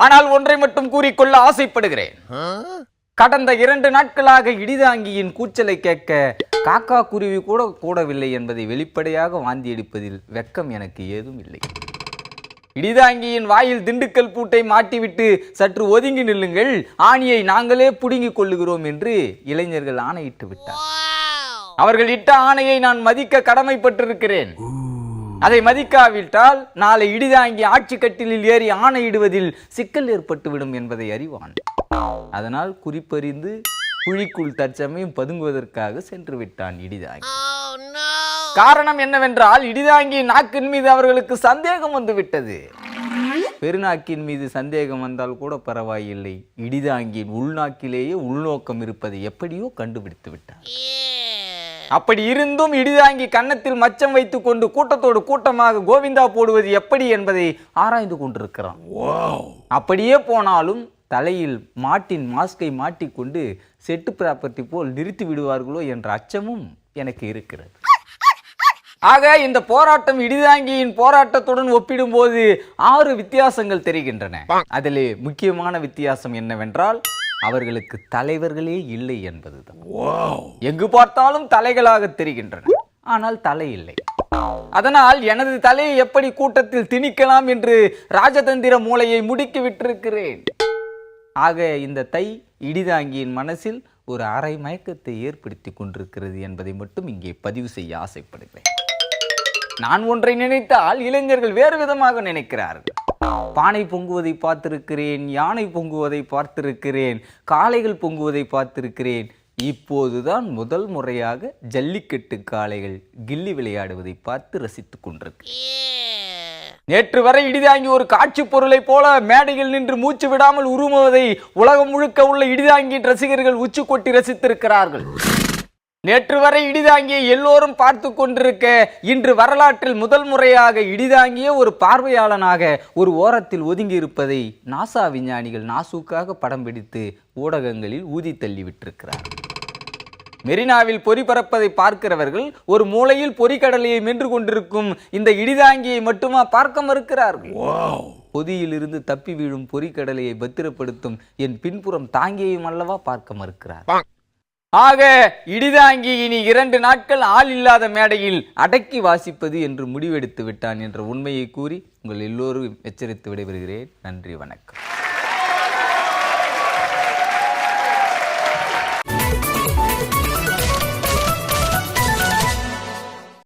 ஆனால் ஒன்றை மட்டும் கூறிக்கொள்ள ஆசைப்படுகிறேன். கடந்த 2 நாட்களாக இடிதாங்கியின் கூச்சலை கேட்க காக்கா குருவி கூட கூடவில்லை என்பதை வெளிப்படையாக வாந்தி எடுப்பதில் வெட்கம் எனக்கு ஏதும் இல்லை. இடிதாங்கியின் வாயில் திண்டுக்கல் பூட்டை மாட்டிவிட்டு சற்று ஒதுங்கி நில்லுங்கள், ஆணியை நாங்களே புடுங்கிக் கொள்ளுகிறோம் என்று இளைஞர்கள் ஆணையிட்டு விட்டார். அவர்கள் இட்ட ஆணையை நான் மதிக்க கடமைப்பட்டிருக்கிறேன். அதை மதிக்காவிட்டால் நாளை இடிதாங்கி ஆட்சி கட்டிலில் ஏறி ஆணையிடுவதில் சிக்கல் ஏற்பட்டுவிடும் என்பதை அறிவான். அதனால் குறிப்பறிந்து குழிக்குள் தற்சமயம் பதுங்குவதற்காக சென்று விட்டான் இடிதாங்கி. காரணம் என்னவென்றால் இடிதாங்கியின் நாக்கின் மீது அவர்களுக்கு சந்தேகம் வந்து விட்டது. பெருநாக்கின் மீது சந்தேகம் வந்தால் கூட பரவாயில்லை, இடிதாங்கியின் உள்நாக்கிலேயே உள்நோக்கம் இருப்பதை எப்படியோ கண்டுபிடித்து விட்டார். அப்படி இருந்தும் இடிதாங்கி கன்னத்தில் மச்சம் வைத்துக் கொண்டு கூட்டத்தோடு கூட்டமாக கோவிந்தா போடுவது எப்படி என்பதை ஆராய்ந்து கொண்டிருக்கிறான். அப்படியே போனாலும் தலையில் மாட்டின் மாஸ்கை மாட்டிக்கொண்டு செட்டு ப்ராப்பர்ட்டி போல் நிறுத்தி விடுவார்களோ என்ற அச்சமும் எனக்கு இருக்கிறது. ஆக இந்த போராட்டம் இடிதாங்கியின் போராட்டத்துடன் ஒப்பிடும்போது 6 வித்தியாசங்கள் தெரிகின்றன. அதிலே முக்கியமான வித்தியாசம் என்னவென்றால் அவர்களுக்கு தலைவர்களே இல்லை என்பதுதான். எங்கு பார்த்தாலும் தலைகளாக தெரிகின்றன, ஆனால் தலை இல்லை. அதனால் எனது தலையை எப்படி கூட்டத்தில் திணிக்கலாம் என்று ராஜதந்திர மூளையை முடுக்கி விட்டிருக்கிறேன். ஆக இந்த தை இடிதாங்கியின் மனசில் ஒரு அரை மயக்கத்தை ஏற்படுத்தி கொண்டிருக்கிறது என்பதை மட்டும் இங்கே பதிவு செய்ய ஆசைப்படுகிறேன். நான் ஒன்றை நினைத்தால் இளைஞர்கள் வேறு விதமாக நினைக்கிறார்கள். பானை பொங்குவதை பார்த்திருக்கிறேன், யானை பொங்குவதை பார்த்திருக்கிறேன், காளைகள் பொங்குவதை பார்த்திருக்கிறேன். இப்போதுதான் முதல் முறையாக ஜல்லிக்கட்டு காளைகள் கில்லி விளையாடுவதை பார்த்து ரசித்துக் கொண்டிருக்கிறேன். நேற்று வரை இடிதாங்கி ஒரு காட்சி பொருளை போல மேடையில் நின்று மூச்சு விடாமல் உருமுவதை உலகம் முழுக்க உள்ள இடிதாங்கியின் ரசிகர்கள் உச்சி கொட்டி ரசித்திருக்கிறார்கள். நேற்று வரை இடிதாங்கியை எல்லோரும் பார்த்து கொண்டிருக்க இன்று வரலாற்றில் முதல் முறையாக இடிதாங்கிய ஒரு பார்வையாளனாக ஒரு ஓரத்தில் ஒதுங்கி இருப்பதை நாசா விஞ்ஞானிகள் நாசூக்காக படம் பிடித்து ஊடகங்களில் ஊதி தள்ளி விட்டிருக்கிறார்கள். மெரினாவில் பொறி பறப்பதை பார்க்கிறவர்கள் ஒரு மூலையில் பொறிக்கடலையை மென்று கொண்டிருக்கும் இந்த இடிதாங்கியை மட்டுமா பார்க்க மறுக்கிறார்கள்? பொதியிலிருந்து தப்பி வீழும் பொறிக்கடலையை பத்திரப்படுத்தும் என் பின்புறம் தாங்கியையும் அல்லவா பார்க்க மறுக்கிறார். ஆக இடிதாங்கி இனி 2 நாட்கள் ஆள் இல்லாத மேடையில் அடக்கி வாசிப்பது என்று முடிவெடுத்து விட்டான் என்ற உண்மையை கூறி உங்கள் எல்லோரும் எச்சரித்து விடைபெறுகிறேன். நன்றி, வணக்கம்.